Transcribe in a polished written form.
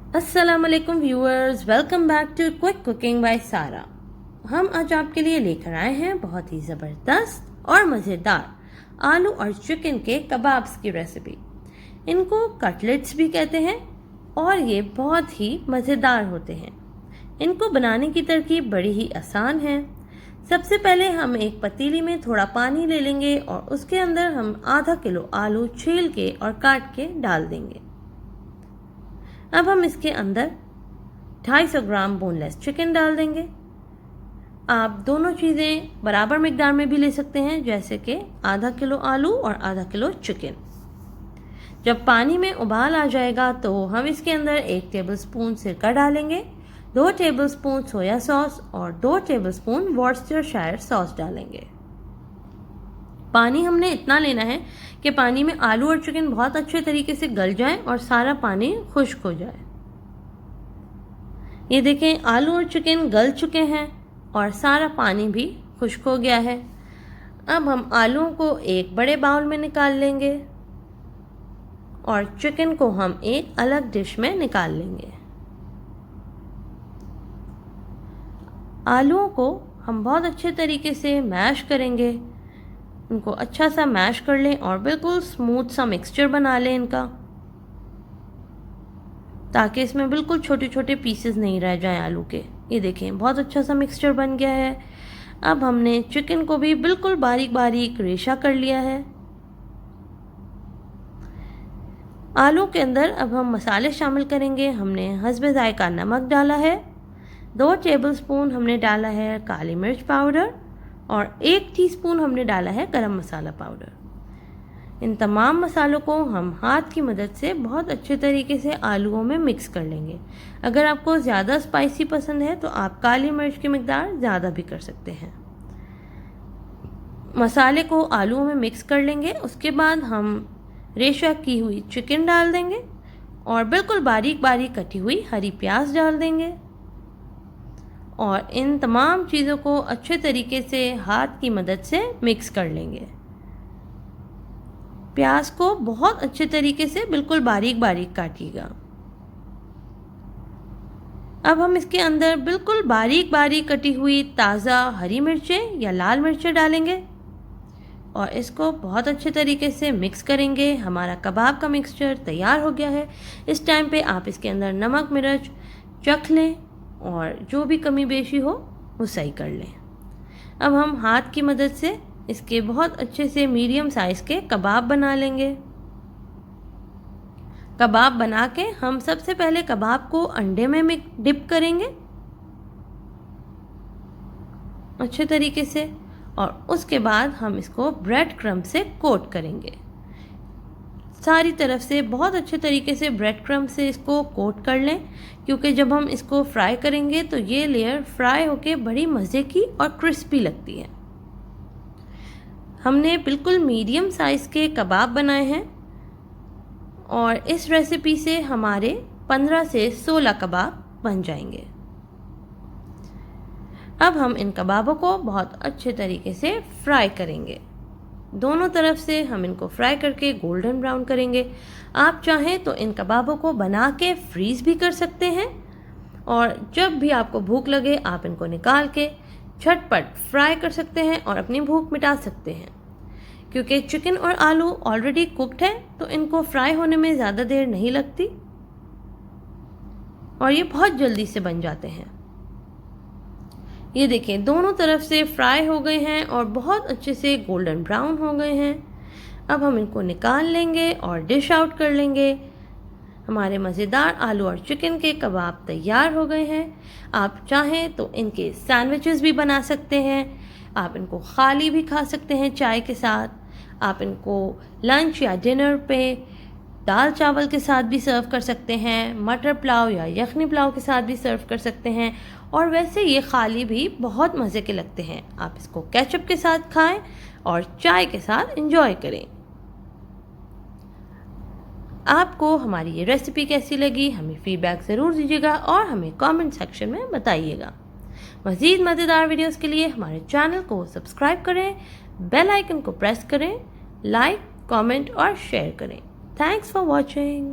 अस्सलाम वालेकुम viewers, welcome back to Quick Cooking by Sara. हम आज आपके लिए लेकर आए हैं बहुत ही ज़बरदस्त और मज़ेदार आलू और चिकन के कबाब्स की रेसिपी। इनको कटलेट्स भी कहते हैं और ये बहुत ही मज़ेदार होते हैं। इनको बनाने की तरकीब बड़ी ही आसान है। सबसे पहले हम एक पतीली में थोड़ा पानी ले लेंगे और उसके अंदर हम आधा किलो आलू छील के और काट के डाल देंगे। अब हम इसके अंदर 250 ग्राम बोनलेस चिकन डाल देंगे। आप दोनों चीज़ें बराबर मिकदार में भी ले सकते हैं, जैसे कि आधा किलो आलू और आधा किलो चिकन। जब पानी में उबाल आ जाएगा तो हम इसके अंदर 1 टेबलस्पून सिरका डालेंगे, 2 टेबलस्पून सोया सॉस और 2 टेबलस्पून वॉर्सेस्टरशायर सॉस डालेंगे। पानी हमने इतना लेना है कि पानी में आलू और चिकन बहुत अच्छे तरीके से गल जाए और सारा पानी खुश्क हो जाए। ये देखें, आलू और चिकन गल चुके हैं और सारा पानी भी खुश्क हो गया है। अब हम आलूओं को एक बड़े बाउल में निकाल लेंगे और चिकन को हम एक अलग डिश में निकाल लेंगे। आलूओं को हम बहुत अच्छे तरीके से मैश करेंगे। इनको अच्छा सा मैश कर लें और बिल्कुल स्मूथ सा मिक्सचर बना लें इनका, ताकि इसमें बिल्कुल छोटे छोटे पीसेस नहीं रह जाएं आलू के। ये देखें, बहुत अच्छा सा मिक्सचर बन गया है। अब हमने चिकन को भी बिल्कुल बारीक बारीक रेशा कर लिया है। आलू के अंदर अब हम मसाले शामिल करेंगे। हमने हस्बे जायका नमक डाला है, 2 टेबलस्पून हमने डाला है काली मिर्च पाउडर और 1 टीस्पून हमने डाला है गरम मसाला पाउडर। इन तमाम मसालों को हम हाथ की मदद से बहुत अच्छे तरीके से आलूओं में मिक्स कर लेंगे। अगर आपको ज़्यादा स्पाइसी पसंद है तो आप काली मिर्च की मिकदार ज़्यादा भी कर सकते हैं। मसाले को आलूओं में मिक्स कर लेंगे। उसके बाद हम रेशा की हुई चिकन डाल देंगे और बिल्कुल बारीक बारीक कटी हुई हरी प्याज डाल देंगे और इन तमाम चीज़ों को अच्छे तरीके से हाथ की मदद से मिक्स कर लेंगे। प्याज को बहुत अच्छे तरीके से बिल्कुल बारीक बारीक काटिएगा। अब हम इसके अंदर बिल्कुल बारीक बारीक कटी हुई ताज़ा हरी मिर्चें या लाल मिर्चें डालेंगे और इसको बहुत अच्छे तरीके से मिक्स करेंगे। हमारा कबाब का मिक्सचर तैयार हो गया है। इस टाइम पे आप इसके अंदर नमक मिर्च चख लें और जो भी कमी बेशी हो वो सही कर लें। अब हम हाथ की मदद से इसके बहुत अच्छे से मीडियम साइज़ के कबाब बना लेंगे। कबाब बना के हम सबसे पहले कबाब को अंडे में डिप करेंगे अच्छे तरीके से और उसके बाद हम इसको ब्रेड क्रम्ब से कोट करेंगे। सारी तरफ से बहुत अच्छे तरीके से ब्रेड क्रम्ब से इसको कोट कर लें, क्योंकि जब हम इसको फ्राई करेंगे तो ये लेयर फ्राई होके बड़ी मज़े की और क्रिस्पी लगती है। हमने बिल्कुल मीडियम साइज़ के कबाब बनाए हैं और इस रेसिपी से हमारे 15 से 16 कबाब बन जाएंगे। अब हम इन कबाबों को बहुत अच्छे तरीके से फ्राई करेंगे। दोनों तरफ से हम इनको फ्राई करके गोल्डन ब्राउन करेंगे। आप चाहें तो इन कबाबों को बना के फ्रीज़ भी कर सकते हैं और जब भी आपको भूख लगे आप इनको निकाल के झटपट फ्राई कर सकते हैं और अपनी भूख मिटा सकते हैं। क्योंकि चिकन और आलू ऑलरेडी कुक्ड है तो इनको फ्राई होने में ज़्यादा देर नहीं लगती और ये बहुत जल्दी से बन जाते हैं। ये देखें, दोनों तरफ से फ्राई हो गए हैं और बहुत अच्छे से गोल्डन ब्राउन हो गए हैं। अब हम इनको निकाल लेंगे और डिश आउट कर लेंगे। हमारे मज़ेदार आलू और चिकन के कबाब तैयार हो गए हैं। आप चाहें तो इनके सैंडविचेस भी बना सकते हैं। आप इनको खाली भी खा सकते हैं चाय के साथ। आप इनको लंच या डिनर पे दाल चावल के साथ भी सर्व कर सकते हैं, मटर पुलाव या यखनी पुलाव के साथ भी सर्व कर सकते हैं और वैसे ये खाली भी बहुत मज़े के लगते हैं। आप इसको केचप के साथ खाएं और चाय के साथ एंजॉय करें। आपको हमारी ये रेसिपी कैसी लगी हमें फीडबैक ज़रूर दीजिएगा और हमें कमेंट सेक्शन में बताइएगा। मज़ीद मज़ेदार वीडियोस के लिए हमारे चैनल को सब्सक्राइब करें, बेल आइकन को प्रेस करें, लाइक, कमेंट और शेयर करें। Thanks for watching.